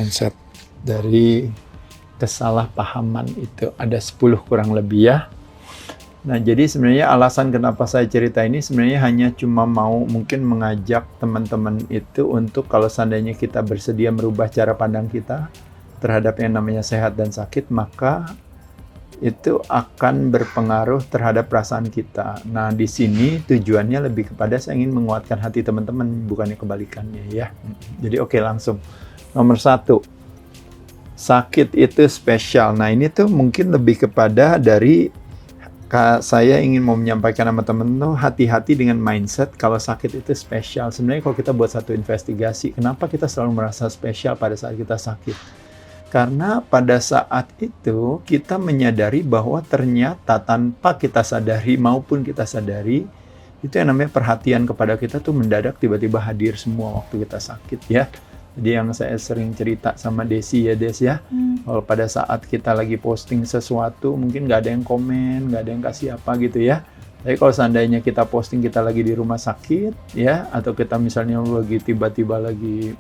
mindset dari kesalahpahaman itu ada 10 kurang lebih ya. Nah, jadi sebenarnya alasan kenapa saya cerita ini sebenarnya hanya cuma mau mungkin mengajak teman-teman itu untuk kalau seandainya kita bersedia merubah cara pandang kita terhadap yang namanya sehat dan sakit, maka itu akan berpengaruh terhadap perasaan kita. Nah, di sini tujuannya lebih kepada saya ingin menguatkan hati teman-teman, bukannya kebalikannya ya. Jadi oke, langsung. Nomor 1, sakit itu spesial. Nah, ini tuh mungkin lebih kepada dari saya ingin mau menyampaikan sama teman-teman tuh hati-hati dengan mindset kalau sakit itu spesial. Sebenarnya kalau kita buat satu investigasi, kenapa kita selalu merasa spesial pada saat kita sakit? Karena pada saat itu kita menyadari bahwa ternyata tanpa kita sadari maupun kita sadari, itu yang namanya perhatian kepada kita tuh mendadak tiba-tiba hadir semua waktu kita sakit ya. Jadi yang saya sering cerita sama Desi ya Des ya, kalau pada saat kita lagi posting sesuatu mungkin nggak ada yang komen, nggak ada yang kasih apa gitu ya. Tapi kalau seandainya kita posting kita lagi di rumah sakit ya, atau kita misalnya lagi tiba-tiba lagi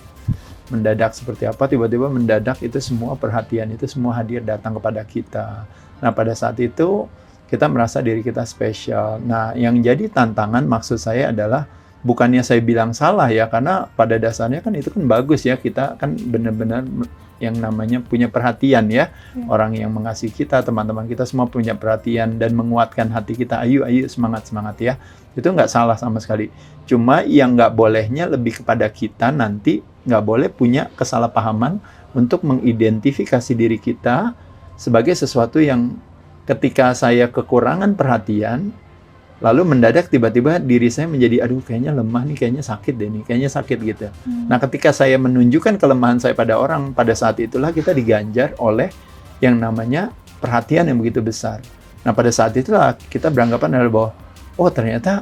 mendadak seperti apa, tiba-tiba mendadak itu semua perhatian itu semua hadir datang kepada kita. Nah pada saat itu kita merasa diri kita spesial. Nah yang jadi tantangan maksud saya adalah bukannya saya bilang salah ya, karena pada dasarnya kan itu kan bagus ya, kita kan benar-benar yang namanya punya perhatian ya. Orang yang mengasihi kita, teman-teman kita semua punya perhatian dan menguatkan hati kita, ayo semangat ya. Itu nggak salah sama sekali. Cuma yang nggak bolehnya lebih kepada kita nanti nggak boleh punya kesalahpahaman untuk mengidentifikasi diri kita sebagai sesuatu yang ketika saya kekurangan perhatian, lalu mendadak tiba-tiba diri saya menjadi, aduh kayaknya lemah nih, kayaknya sakit deh nih, kayaknya sakit gitu. Nah ketika saya menunjukkan kelemahan saya pada orang, pada saat itulah kita diganjar oleh yang namanya perhatian yang begitu besar. Nah pada saat itulah kita beranggapan adalah bahwa, oh ternyata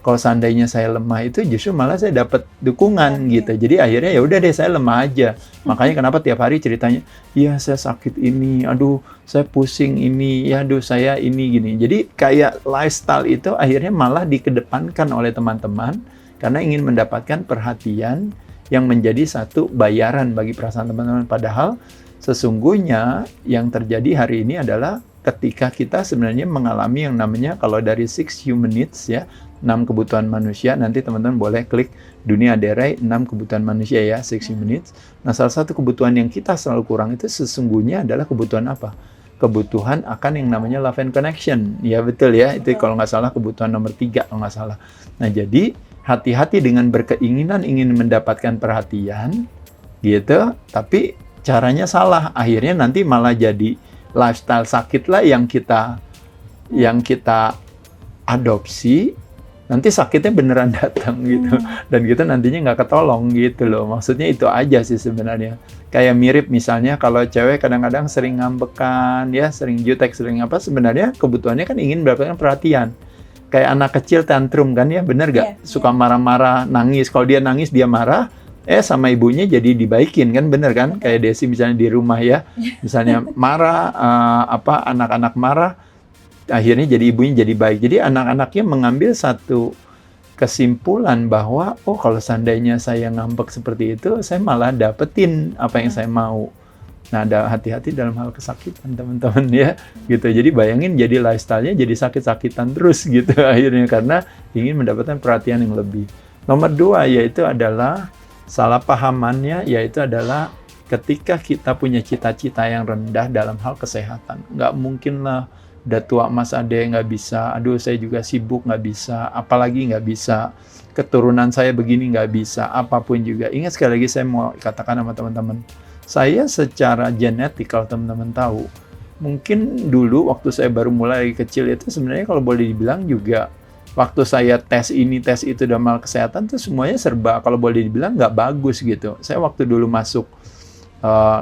kalau seandainya saya lemah itu justru malah saya dapat dukungan gitu. Jadi akhirnya ya udah deh saya lemah aja. Makanya kenapa tiap hari ceritanya, iya saya sakit ini, aduh saya pusing ini, ya aduh saya ini gini. Jadi kayak lifestyle itu akhirnya malah dikedepankan oleh teman-teman karena ingin mendapatkan perhatian yang menjadi satu bayaran bagi perasaan teman-teman. Padahal sesungguhnya yang terjadi hari ini adalah ketika kita sebenarnya mengalami yang namanya kalau dari 6 human needs ya, 6 kebutuhan manusia, nanti teman-teman boleh klik Dunia Derai 6 kebutuhan manusia ya, 6 human needs. Nah salah satu kebutuhan yang kita selalu kurang itu sesungguhnya adalah kebutuhan apa? Kebutuhan akan yang namanya love and connection. Ya betul ya, itu kalau nggak salah kebutuhan nomor 3 kalau nggak salah. Nah jadi hati-hati dengan berkeinginan ingin mendapatkan perhatian gitu, tapi caranya salah. Akhirnya nanti malah jadi lifestyle sakit lah yang kita adopsi, nanti sakitnya beneran datang gitu, dan kita nantinya nggak ketolong gitu loh. Maksudnya itu aja sih sebenarnya. Kayak mirip misalnya kalau cewek kadang-kadang sering ngambekan ya, sering jutek, sering apa, sebenarnya kebutuhannya kan ingin mendapatkan perhatian. Kayak anak kecil tantrum kan ya, bener gak? Suka marah-marah, nangis. Kalau dia nangis dia marah, sama ibunya jadi dibaikin kan, bener kan? Kayak Desi misalnya di rumah ya, misalnya marah, anak-anak marah, akhirnya jadi ibunya jadi baik. Jadi anak-anaknya mengambil satu kesimpulan bahwa, oh kalau seandainya saya ngambek seperti itu, saya malah dapetin apa yang saya mau. Nah, ada hati-hati dalam hal kesakitan teman-teman ya, gitu. Jadi bayangin jadi lifestyle-nya jadi sakit-sakitan terus gitu akhirnya karena ingin mendapatkan perhatian yang lebih. Nomor 2 yaitu adalah salah pahamannya, yaitu adalah ketika kita punya cita-cita yang rendah dalam hal kesehatan. Nggak mungkin lah, udah tua Mas Ade nggak bisa, aduh saya juga sibuk nggak bisa, apalagi nggak bisa, keturunan saya begini nggak bisa, apapun juga. Ingat sekali lagi saya mau katakan sama teman-teman, saya secara genetik kalau teman-teman tahu, mungkin dulu waktu saya baru mulai kecil itu sebenarnya kalau boleh dibilang juga, waktu saya tes ini, tes itu dalam hal kesehatan tuh semuanya serba, kalau boleh dibilang nggak bagus gitu. Saya waktu dulu masuk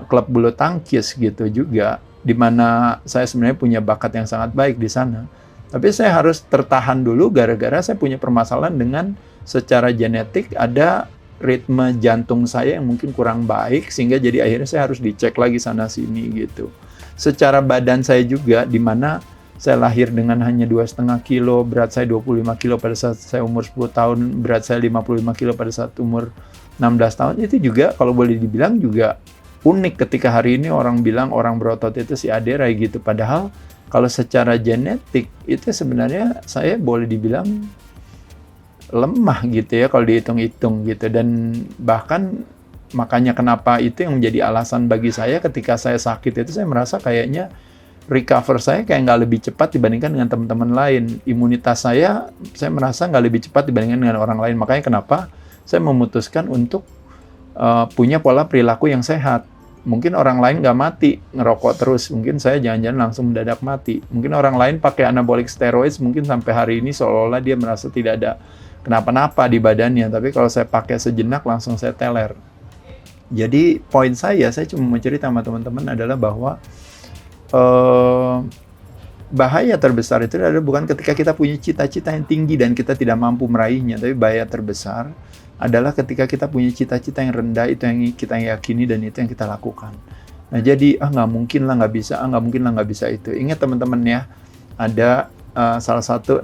klub bulu tangkis gitu juga, di mana saya sebenarnya punya bakat yang sangat baik di sana. Tapi saya harus tertahan dulu gara-gara saya punya permasalahan dengan secara genetik ada ritme jantung saya yang mungkin kurang baik, sehingga jadi akhirnya saya harus dicek lagi sana-sini gitu. Secara badan saya juga, di mana saya lahir dengan hanya 2,5 kilo, berat saya 25 kilo pada saat saya umur 10 tahun, berat saya 55 kilo pada saat umur 16 tahun, itu juga kalau boleh dibilang juga unik ketika hari ini orang bilang orang berotot itu si Aderai gitu. Padahal kalau secara genetik itu sebenarnya saya boleh dibilang lemah gitu ya kalau dihitung-hitung gitu. Dan bahkan makanya kenapa itu yang menjadi alasan bagi saya ketika saya sakit itu saya merasa kayaknya recover saya kayak nggak lebih cepat dibandingkan dengan teman-teman lain. Imunitas saya merasa nggak lebih cepat dibandingkan dengan orang lain. Makanya kenapa saya memutuskan untuk punya pola perilaku yang sehat. Mungkin orang lain nggak mati ngerokok terus, mungkin saya jangan-jangan langsung mendadak mati. Mungkin orang lain pakai anabolic steroids, mungkin sampai hari ini seolah-olah dia merasa tidak ada kenapa-napa di badannya. Tapi kalau saya pakai sejenak langsung saya teler. Jadi poin saya cuma mau cerita sama teman-teman adalah bahwa bahaya terbesar itu adalah bukan ketika kita punya cita-cita yang tinggi dan kita tidak mampu meraihnya, tapi bahaya terbesar adalah ketika kita punya cita-cita yang rendah, itu yang kita yakini dan itu yang kita lakukan. Nah jadi, nggak mungkin lah nggak bisa, nggak mungkin lah nggak bisa itu. Ingat teman-teman ya, ada salah satu,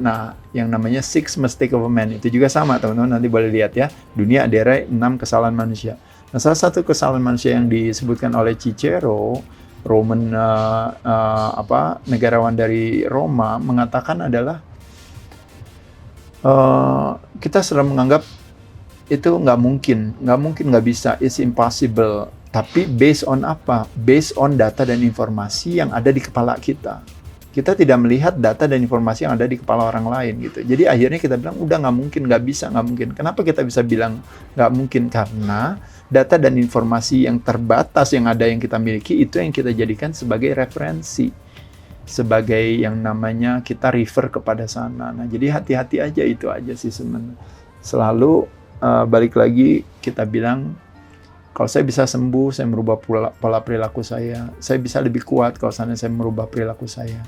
yang namanya Six Mistakes of a Man, itu juga sama teman-teman, nanti boleh lihat ya, Dunia Aderai 6 kesalahan manusia. Nah salah satu kesalahan manusia yang disebutkan oleh Cicero, negarawan dari Roma, mengatakan adalah kita selalu menganggap itu nggak mungkin, nggak bisa, it's impossible. Tapi based on apa? Based on data dan informasi yang ada di kepala kita. Kita tidak melihat data dan informasi yang ada di kepala orang lain gitu. Jadi akhirnya kita bilang udah nggak mungkin, nggak bisa, nggak mungkin. Kenapa kita bisa bilang nggak mungkin? Karena data dan informasi yang terbatas yang ada yang kita miliki itu yang kita jadikan sebagai referensi, sebagai yang namanya kita refer kepada sana. Nah jadi hati-hati aja, itu aja sih sebenarnya. Selalu balik lagi kita bilang, kalau saya bisa sembuh, saya merubah pola perilaku saya bisa lebih kuat kalau saya merubah perilaku saya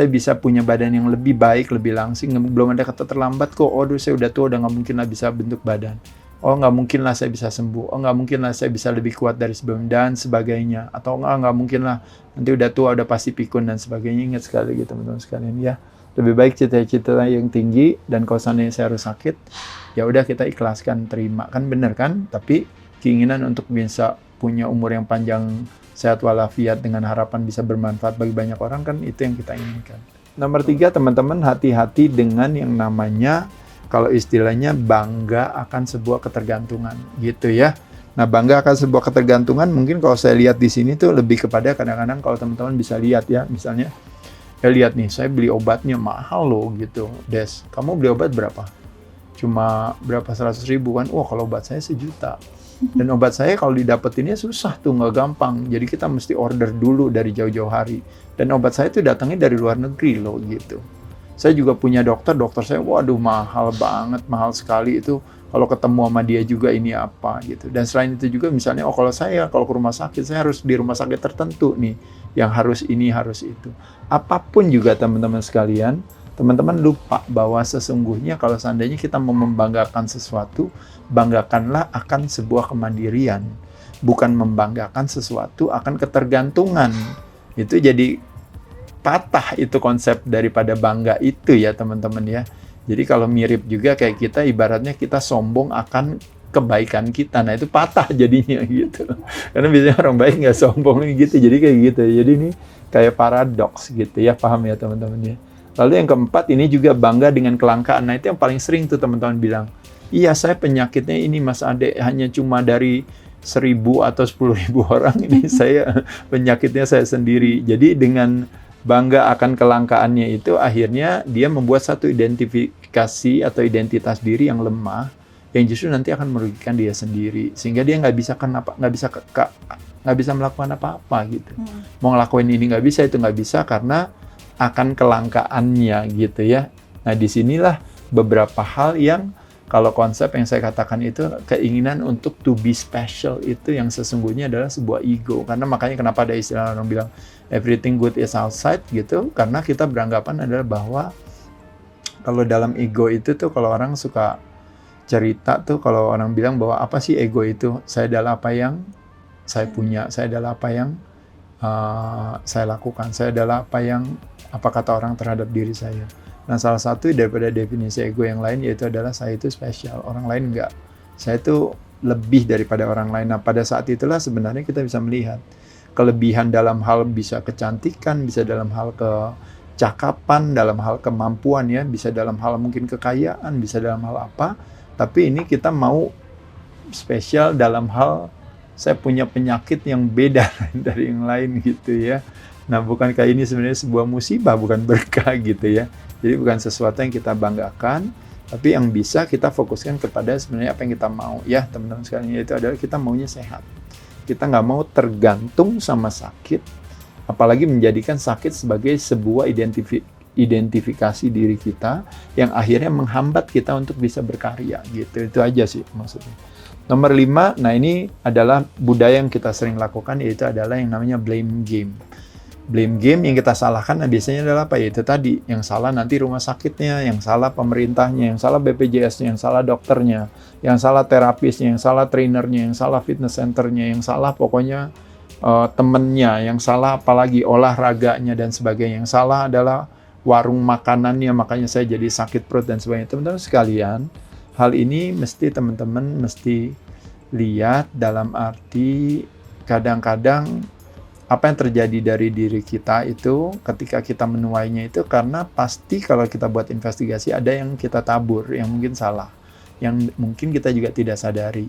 bisa punya badan yang lebih baik, lebih langsing, belum ada kata terlambat kok, saya udah tua, udah nggak mungkin lah bisa bentuk badan, nggak mungkin lah saya bisa sembuh, nggak mungkin lah saya bisa lebih kuat dari sebelum, dan sebagainya, atau nggak mungkin lah, nanti udah tua, udah pasti pikun, dan sebagainya. Ingat sekali gitu teman-teman sekalian ya, lebih baik cita-cita yang tinggi, dan kalau seandainya saya harus sakit, ya udah kita ikhlaskan, terima, kan bener kan? Tapi keinginan untuk bisa punya umur yang panjang, sehat walafiat dengan harapan bisa bermanfaat bagi banyak orang, kan itu yang kita inginkan. Nomor 3, teman-teman, hati-hati dengan yang namanya, kalau istilahnya bangga akan sebuah ketergantungan gitu ya. Nah, bangga akan sebuah ketergantungan mungkin kalau saya lihat di sini tuh lebih kepada kadang-kadang kalau teman-teman bisa lihat ya, misalnya lihat nih, saya beli obatnya mahal loh gitu. Des, kamu beli obat berapa? Cuma berapa, 100.000 kan? Wah, kalau obat saya 1 juta. Dan obat saya kalau didapetinnya susah tuh, nggak gampang. Jadi kita mesti order dulu dari jauh-jauh hari. Dan obat saya tuh datangnya dari luar negeri loh gitu. Saya juga punya dokter saya, waduh mahal banget, mahal sekali itu. Kalau ketemu sama dia juga ini apa gitu. Dan selain itu juga misalnya, kalau ke rumah sakit, saya harus di rumah sakit tertentu nih, yang harus ini, harus itu. Apapun juga teman-teman sekalian, teman-teman lupa bahwa sesungguhnya kalau seandainya kita mau membanggakan sesuatu, banggakanlah akan sebuah kemandirian, bukan membanggakan sesuatu akan ketergantungan. Itu jadi patah itu konsep daripada bangga itu ya teman-teman ya. Jadi kalau mirip juga kayak kita, ibaratnya kita sombong akan kebaikan kita, nah itu patah jadinya gitu. Karena biasanya orang baik nggak sombong gitu, jadi kayak gitu. Jadi ini kayak paradoks gitu ya, paham ya teman-teman ya. Lalu yang keempat, ini juga bangga dengan kelangkaan. Nah itu yang paling sering tuh teman-teman bilang, iya saya penyakitnya ini Mas Ade hanya cuma dari 1.000 atau 10.000 orang, ini saya penyakitnya saya sendiri. Jadi dengan bangga akan kelangkaannya itu akhirnya dia membuat satu identifikasi atau identitas diri yang lemah, yang justru nanti akan merugikan dia sendiri, sehingga dia nggak bisa melakukan apa-apa gitu. Mau ngelakuin ini nggak bisa, itu nggak bisa karena akan kelangkaannya gitu ya. Nah disinilah beberapa hal yang kalau konsep yang saya katakan itu keinginan untuk to be special itu yang sesungguhnya adalah sebuah ego. Karena makanya kenapa ada istilah orang bilang everything good is outside gitu, karena kita beranggapan adalah bahwa kalau dalam ego itu tuh, kalau orang suka cerita tuh, kalau orang bilang bahwa apa sih ego itu, saya adalah apa yang saya punya, saya adalah apa yang saya lakukan, saya adalah apa kata orang terhadap diri saya. Nah salah satu daripada definisi ego yang lain yaitu adalah saya itu spesial, orang lain enggak. Saya itu lebih daripada orang lain. Nah, pada saat itulah sebenarnya kita bisa melihat kelebihan dalam hal bisa kecantikan, bisa dalam hal kecakapan, dalam hal kemampuan ya, bisa dalam hal mungkin kekayaan, bisa dalam hal apa. Tapi ini kita mau spesial dalam hal saya punya penyakit yang beda dari yang lain gitu ya. Nah, bukankah ini sebenarnya sebuah musibah, bukan berkah gitu ya. Jadi bukan sesuatu yang kita banggakan, tapi yang bisa kita fokuskan kepada sebenarnya apa yang kita mau ya teman-teman sekalian, yaitu adalah kita maunya sehat. Kita nggak mau tergantung sama sakit, apalagi menjadikan sakit sebagai sebuah identifikasi diri kita yang akhirnya menghambat kita untuk bisa berkarya gitu. Itu aja sih maksudnya. Nomor 5, nah ini adalah budaya yang kita sering lakukan, yaitu adalah yang namanya blame game. Blame game yang kita salahkan, nah biasanya adalah apa ya? Itu tadi, yang salah nanti rumah sakitnya, yang salah pemerintahnya, yang salah BPJS-nya, yang salah dokternya, yang salah terapisnya, yang salah trainernya, yang salah fitness centernya, yang salah pokoknya temennya, yang salah apalagi olahraganya dan sebagainya. Yang salah adalah warung makanannya, makanya saya jadi sakit perut dan sebagainya. Teman-teman sekalian, hal ini teman-teman mesti lihat dalam arti kadang-kadang apa yang terjadi dari diri kita itu ketika kita menuainya itu karena pasti kalau kita buat investigasi ada yang kita tabur, yang mungkin salah, yang mungkin kita juga tidak sadari.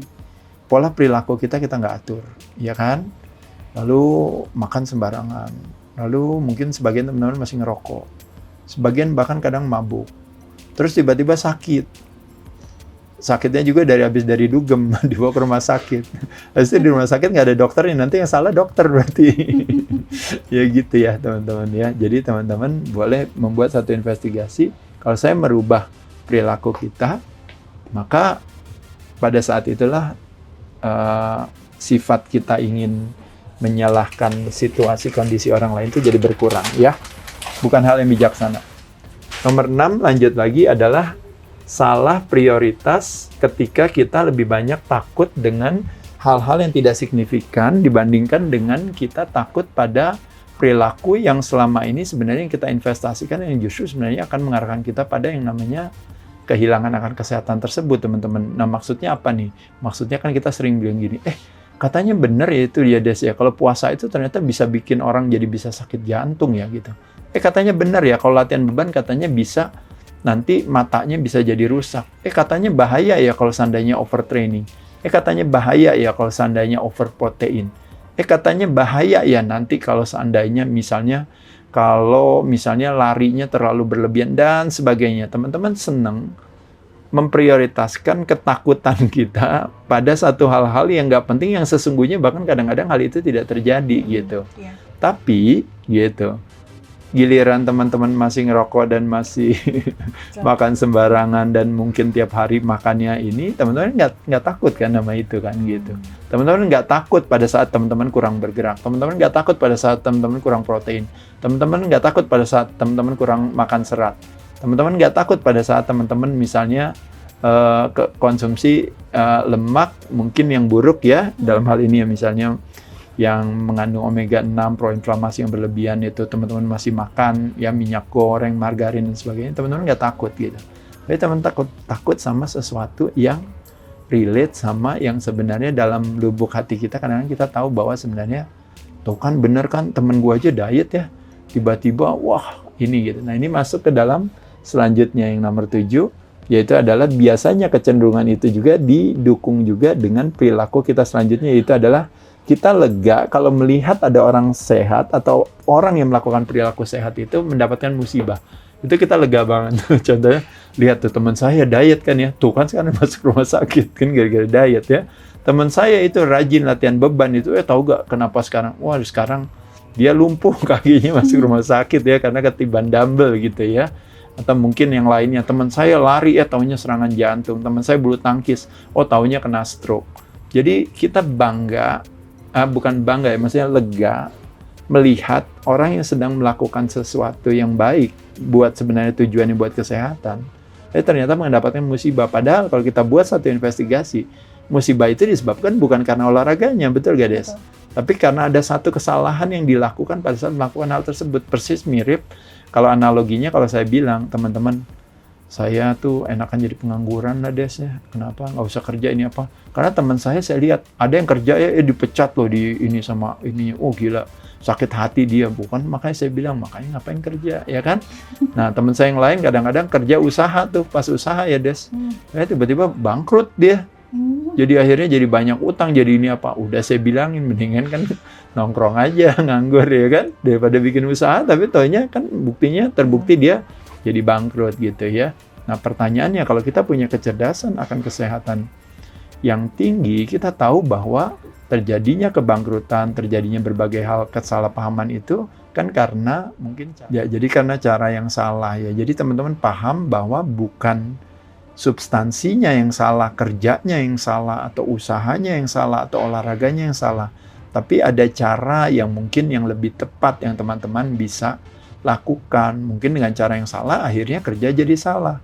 Pola perilaku kita nggak atur, ya kan? Lalu makan sembarangan, lalu mungkin sebagian teman-teman masih ngerokok, sebagian bahkan kadang mabuk, terus tiba-tiba sakit. Sakitnya juga habis dari dugem, dibawa ke rumah sakit. Habis itu di rumah sakit nggak ada dokternya, nanti yang salah dokter berarti. Ya gitu ya teman-teman ya. Jadi teman-teman boleh membuat satu investigasi. Kalau saya merubah perilaku kita, maka pada saat itulah sifat kita ingin menyalahkan situasi kondisi orang lain itu jadi berkurang ya. Bukan hal yang bijaksana. Nomor 6 lanjut lagi adalah salah prioritas ketika kita lebih banyak takut dengan hal-hal yang tidak signifikan dibandingkan dengan kita takut pada perilaku yang selama ini sebenarnya yang kita investasikan yang justru sebenarnya akan mengarahkan kita pada yang namanya kehilangan akan kesehatan tersebut teman-teman. Nah maksudnya apa nih? Maksudnya kan kita sering bilang gini, katanya benar ya itu ya Des ya, kalau puasa itu ternyata bisa bikin orang jadi bisa sakit jantung ya gitu. Katanya benar ya kalau latihan beban katanya bisa nanti matanya bisa jadi rusak. Katanya bahaya ya kalau seandainya overtraining. Katanya bahaya ya kalau seandainya overprotein. Katanya bahaya ya nanti kalau seandainya misalnya larinya terlalu berlebihan dan sebagainya. Teman-teman senang memprioritaskan ketakutan kita pada satu hal-hal yang nggak penting yang sesungguhnya bahkan kadang-kadang hal itu tidak terjadi gitu. Yeah. Tapi gitu. Giliran teman-teman masih ngerokok dan masih makan sembarangan dan mungkin tiap hari makannya ini, teman-teman nggak takut kan nama itu kan gitu. Teman-teman nggak takut pada saat teman-teman kurang bergerak. Teman-teman nggak takut pada saat teman-teman kurang protein. Teman-teman nggak takut pada saat teman-teman kurang makan serat. Teman-teman nggak takut pada saat teman-teman misalnya konsumsi lemak mungkin yang buruk ya, dalam hal ini ya misalnya yang mengandung omega 6, proinflamasi yang berlebihan itu teman-teman masih makan ya minyak goreng, margarin dan sebagainya, teman-teman nggak takut gitu. Tapi teman-teman takut sama sesuatu yang relate sama yang sebenarnya dalam lubuk hati kita, kadang-kadang kita tahu bahwa sebenarnya tuh kan bener kan temen gua aja diet ya, tiba-tiba wah ini gitu. Nah ini masuk ke dalam selanjutnya yang nomor 7, yaitu adalah biasanya kecenderungan itu juga didukung juga dengan perilaku kita selanjutnya, yaitu adalah kita lega kalau melihat ada orang sehat atau orang yang melakukan perilaku sehat itu mendapatkan musibah. Itu kita lega banget. Contohnya, lihat tuh teman saya diet kan ya. Tuh kan sekarang masuk rumah sakit kan gara-gara diet ya. Teman saya itu rajin latihan beban itu, tahu gak kenapa sekarang? Wah sekarang dia lumpuh kakinya masuk rumah sakit ya karena ketiban dumbbell gitu ya. Atau mungkin yang lainnya, teman saya lari taunya serangan jantung. Teman saya bulu tangkis, taunya kena stroke. Jadi kita bangga, bukan bangga ya, maksudnya lega melihat orang yang sedang melakukan sesuatu yang baik buat sebenarnya tujuannya buat kesehatan, ternyata mendapatkan musibah. Padahal kalau kita buat satu investigasi, musibah itu disebabkan bukan karena olahraganya, betul gak Des? Betul. Tapi karena ada satu kesalahan yang dilakukan pada saat melakukan hal tersebut. Persis mirip kalau analoginya, kalau saya bilang teman-teman saya tuh enakan jadi pengangguran lah Des ya. Kenapa? Nggak usah kerja ini apa? Karena teman saya lihat ada yang kerja ya dipecat loh di ini sama ini. Oh gila, sakit hati dia bukan. Makanya saya bilang makanya ngapain kerja ya kan? Nah teman saya yang lain kadang-kadang kerja usaha tuh pas usaha ya Des. Tiba-tiba bangkrut dia. Jadi akhirnya jadi banyak utang, jadi ini apa? Udah saya bilangin mendingan kan nongkrong aja nganggur ya kan daripada bikin usaha tapi taunya kan buktinya terbukti dia jadi bangkrut gitu ya. Nah pertanyaannya kalau kita punya kecerdasan akan kesehatan yang tinggi, kita tahu bahwa terjadinya kebangkrutan, terjadinya berbagai hal kesalahpahaman itu kan karena mungkin ya jadi karena cara yang salah ya. Jadi teman-teman paham bahwa bukan substansinya yang salah, kerjanya yang salah, atau usahanya yang salah, atau olahraganya yang salah. Tapi ada cara yang mungkin yang lebih tepat yang teman-teman bisa lakukan. Mungkin dengan cara yang salah akhirnya kerja jadi salah.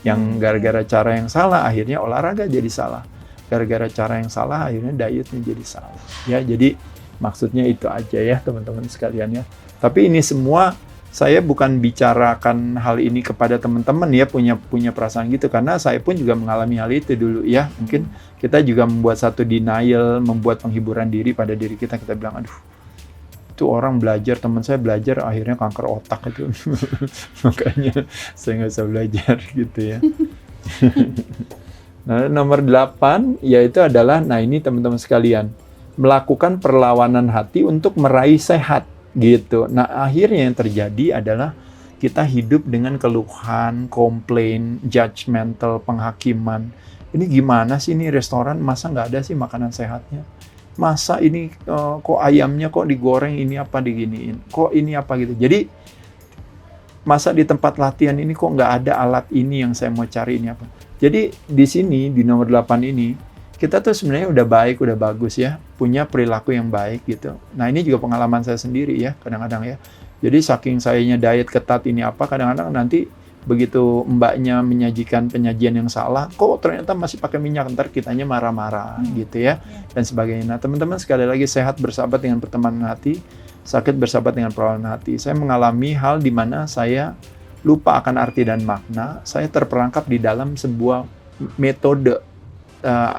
Yang gara-gara cara yang salah akhirnya olahraga jadi salah. Gara-gara cara yang salah akhirnya dietnya jadi salah. Ya, jadi maksudnya itu aja ya teman-teman sekalian ya. Tapi ini semua saya bukan bicarakan hal ini kepada teman-teman ya punya perasaan gitu karena saya pun juga mengalami hal itu dulu ya. Mungkin kita juga membuat satu denial, membuat penghiburan diri pada diri kita bilang aduh itu orang belajar, teman saya belajar akhirnya kanker otak itu. Makanya saya nggak usah belajar gitu ya. Nah, nomor 8 yaitu adalah nah ini teman-teman sekalian melakukan perlawanan hati untuk meraih sehat. Gitu. Nah, akhirnya yang terjadi adalah kita hidup dengan keluhan, komplain, judgmental, penghakiman. Ini gimana sih ini restoran, masa nggak ada sih makanan sehatnya? Masa ini kok ayamnya kok digoreng, ini apa diginiin? Kok ini apa gitu. Jadi, masa di tempat latihan ini kok nggak ada alat ini yang saya mau cari ini apa? Jadi, di sini, di nomor 8 ini, kita tuh sebenarnya udah baik, udah bagus ya, punya perilaku yang baik gitu. Nah ini juga pengalaman saya sendiri ya, kadang-kadang ya. Jadi saking sayanya diet ketat ini apa, kadang-kadang nanti begitu mbaknya menyajikan penyajian yang salah, kok ternyata masih pakai minyak, ntar kitanya marah-marah gitu ya, dan sebagainya. Nah teman-teman sekali lagi sehat bersahabat dengan pertemanan hati, sakit bersahabat dengan perawanan hati. Saya mengalami hal di mana saya lupa akan arti dan makna, saya terperangkap di dalam sebuah metode.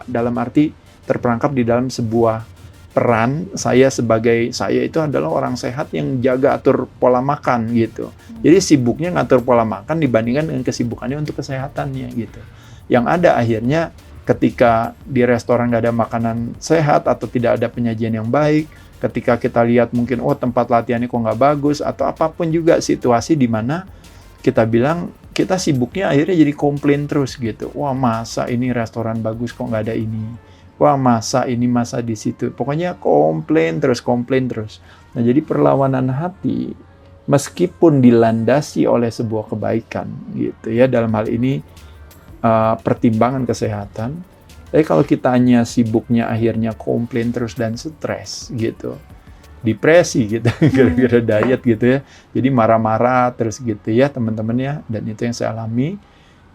Dalam arti terperangkap di dalam sebuah peran saya itu adalah orang sehat yang jaga atur pola makan gitu. Jadi sibuknya ngatur pola makan dibandingkan dengan kesibukannya untuk kesehatannya gitu. Yang ada akhirnya ketika di restoran nggak ada makanan sehat atau tidak ada penyajian yang baik, ketika kita lihat mungkin tempat latihannya kok nggak bagus atau apapun juga situasi di mana kita bilang kita sibuknya akhirnya jadi komplain terus gitu. Wah masa ini restoran bagus kok nggak ada ini. Wah masa ini masa di situ. Pokoknya komplain terus. Nah jadi perlawanan hati meskipun dilandasi oleh sebuah kebaikan gitu ya dalam hal ini pertimbangan kesehatan. Tapi kalau kita hanya sibuknya akhirnya komplain terus dan stres gitu. Depresi gitu gara-gara diet gitu ya. Jadi marah-marah terus gitu ya teman-teman ya, dan itu yang saya alami.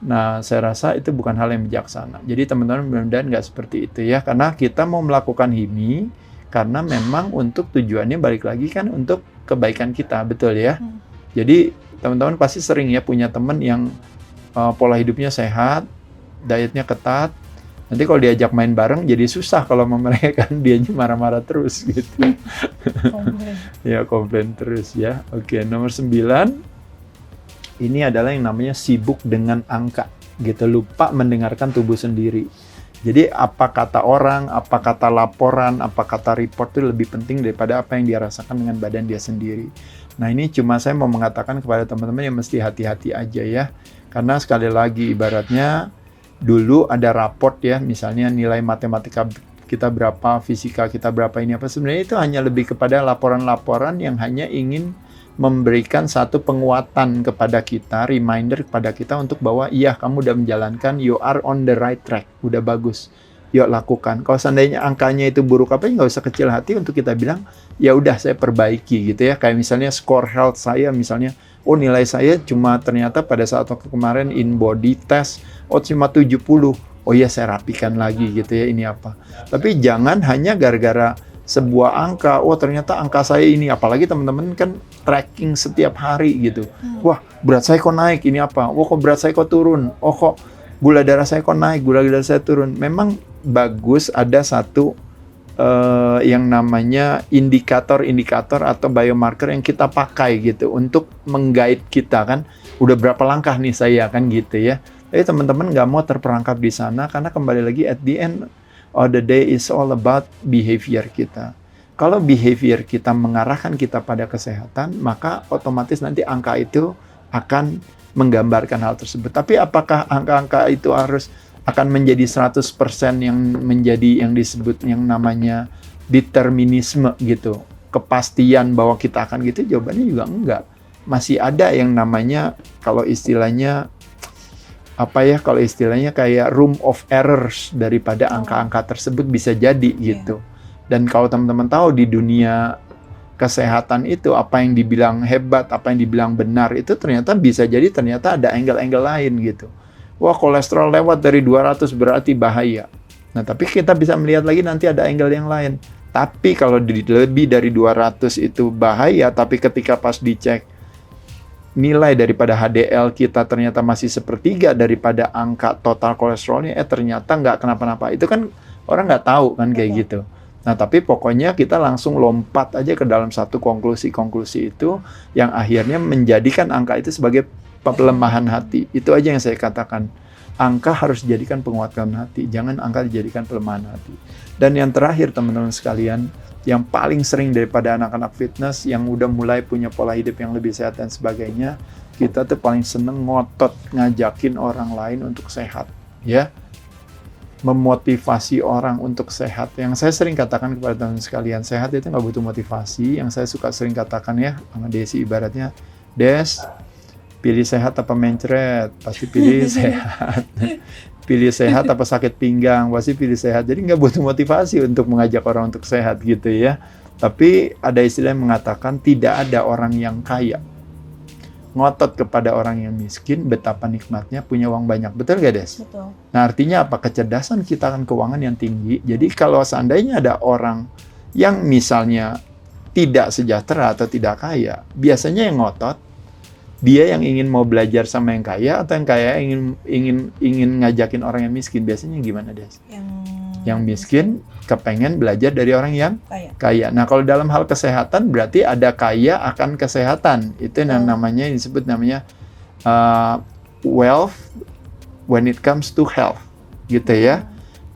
Nah, saya rasa itu bukan hal yang bijaksana. Jadi teman-teman mudah-mudahan nggak seperti itu ya, karena kita mau melakukan ini karena memang untuk tujuannya balik lagi kan untuk kebaikan kita, betul ya. Jadi teman-teman pasti sering ya punya teman yang pola hidupnya sehat, dietnya ketat. Nanti kalau diajak main bareng jadi susah kalau sama mereka kan dianya marah-marah terus gitu. Ya komplain terus ya. Oke, nomor 9 ini adalah yang namanya sibuk dengan angka gitu, lupa mendengarkan tubuh sendiri. Jadi apa kata orang, apa kata laporan, apa kata report itu lebih penting daripada apa yang dia rasakan dengan badan dia sendiri. Nah ini cuma saya mau mengatakan kepada teman-teman yang mesti hati-hati aja ya. Karena sekali lagi ibaratnya dulu ada raport ya, misalnya nilai matematika kita berapa, fisika kita berapa ini apa, sebenarnya itu hanya lebih kepada laporan-laporan yang hanya ingin memberikan satu penguatan kepada kita, reminder kepada kita untuk bahwa iya kamu udah menjalankan, you are on the right track, udah bagus, yuk lakukan. Kalau seandainya angkanya itu buruk apa, nggak usah kecil hati untuk kita bilang ya udah saya perbaiki gitu ya. Kayak misalnya score health saya misalnya, nilai saya cuma ternyata pada saat waktu kemarin in body test, cuma 70. Oh iya saya rapikan lagi gitu ya, ini apa. Tapi jangan hanya gara-gara sebuah angka, ternyata angka saya ini. Apalagi teman-teman kan tracking setiap hari gitu. Wah, berat saya kok naik, ini apa? Wah, kok berat saya kok turun? Oh, kok gula darah saya kok naik, gula darah saya turun. Memang bagus ada satu yang namanya indikator-indikator atau biomarker yang kita pakai gitu untuk mengguide kita kan. Udah berapa langkah nih saya kan gitu ya. Tapi teman-teman nggak mau terperangkap di sana karena kembali lagi at the end of the day is all about behavior kita. Kalau behavior kita mengarahkan kita pada kesehatan, maka otomatis nanti angka itu akan menggambarkan hal tersebut. Tapi apakah angka-angka itu akan menjadi 100% yang menjadi yang disebut yang namanya determinisme gitu. Kepastian bahwa kita akan gitu, jawabannya juga enggak. Masih ada yang namanya kalau istilahnya kayak room of errors daripada angka-angka tersebut bisa jadi gitu. Dan kalau teman-teman tahu di dunia kesehatan itu apa yang dibilang hebat, apa yang dibilang benar itu ternyata bisa jadi ternyata ada angle-angle lain gitu. Wah, kolesterol lewat dari 200 berarti bahaya. Nah, tapi kita bisa melihat lagi nanti ada angle yang lain. Tapi kalau lebih dari 200 itu bahaya, tapi ketika pas dicek nilai daripada HDL kita ternyata masih sepertiga daripada angka total kolesterolnya, ternyata nggak kenapa-napa. Itu kan orang nggak tahu kan kayak gitu. Nah, tapi pokoknya kita langsung lompat aja ke dalam satu konklusi itu yang akhirnya menjadikan angka itu sebagai pelemahan hati. Itu aja yang saya katakan. Angka harus dijadikan penguatan hati. Jangan angka dijadikan pelemahan hati. Dan yang terakhir teman-teman sekalian, yang paling sering daripada anak-anak fitness yang udah mulai punya pola hidup yang lebih sehat dan sebagainya, kita tuh paling seneng ngotot ngajakin orang lain untuk sehat. Ya, memotivasi orang untuk sehat. Yang saya sering katakan kepada teman-teman sekalian, sehat itu nggak butuh motivasi. Yang saya suka sering katakan ya, sama Desi ibaratnya, Des, pilih sehat apa mencret? Pasti pilih sehat. Pilih sehat apa sakit pinggang? Pasti pilih sehat. Jadi nggak butuh motivasi untuk mengajak orang untuk sehat gitu ya. Tapi ada istilah yang mengatakan tidak ada orang yang kaya ngotot kepada orang yang miskin, betapa nikmatnya punya uang banyak. Betul gak, Des? Betul. Nah, artinya apa? Kecerdasan kita akan keuangan yang tinggi. Jadi kalau seandainya ada orang yang misalnya tidak sejahtera atau tidak kaya, biasanya yang ngotot, dia yang ingin mau belajar sama yang kaya atau yang kaya ingin ngajakin orang yang miskin. Biasanya gimana, Des? Yang miskin kepengen belajar dari orang yang kaya. Nah, kalau dalam hal kesehatan berarti ada kaya akan kesehatan. Itu yang namanya disebut namanya wealth when it comes to health, gitu ya.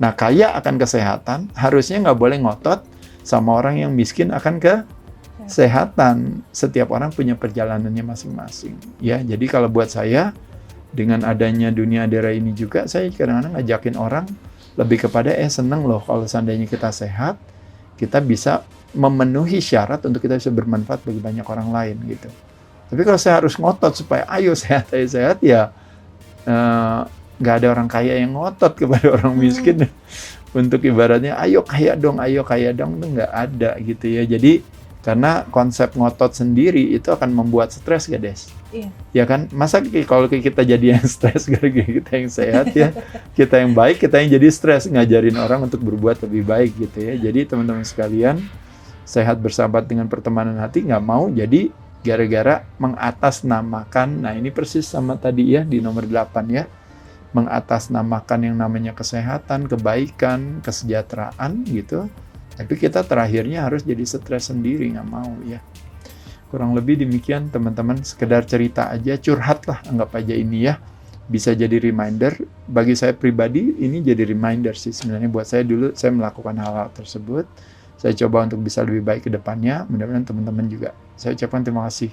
Nah, kaya akan kesehatan harusnya nggak boleh ngotot sama orang yang miskin akan kesehatan. Setiap orang punya perjalanannya masing-masing. Ya, jadi kalau buat saya dengan adanya dunia adera ini juga, saya kadang-kadang ngajakin orang lebih kepada seneng loh kalau seandainya kita sehat, kita bisa memenuhi syarat untuk kita bisa bermanfaat bagi banyak orang lain gitu. Tapi kalau saya harus ngotot supaya ayo sehat ya nggak ada orang kaya yang ngotot kepada orang miskin untuk ibaratnya ayo kaya dong itu nggak ada gitu ya. Jadi karena konsep ngotot sendiri itu akan membuat stres, gak, Des? Iya. Ya kan? Masa kalau kita jadi yang stres, gara-gara kita yang sehat ya, kita yang baik, kita yang jadi stres, ngajarin orang untuk berbuat lebih baik gitu ya. Jadi teman-teman sekalian, sehat bersahabat dengan pertemanan hati nggak mau jadi gara-gara mengatasnamakan, nah ini persis sama tadi ya di nomor 8 ya, mengatasnamakan yang namanya kesehatan, kebaikan, kesejahteraan gitu. Tapi kita terakhirnya harus jadi stres sendiri, nggak mau ya. Kurang lebih demikian teman-teman, sekedar cerita aja, curhat lah, anggap aja ini ya. Bisa jadi reminder, bagi saya pribadi ini jadi reminder sih sebenarnya buat saya dulu, saya melakukan hal-hal tersebut. Saya coba untuk bisa lebih baik ke depannya, mudah-mudahan teman-teman juga. Saya ucapkan terima kasih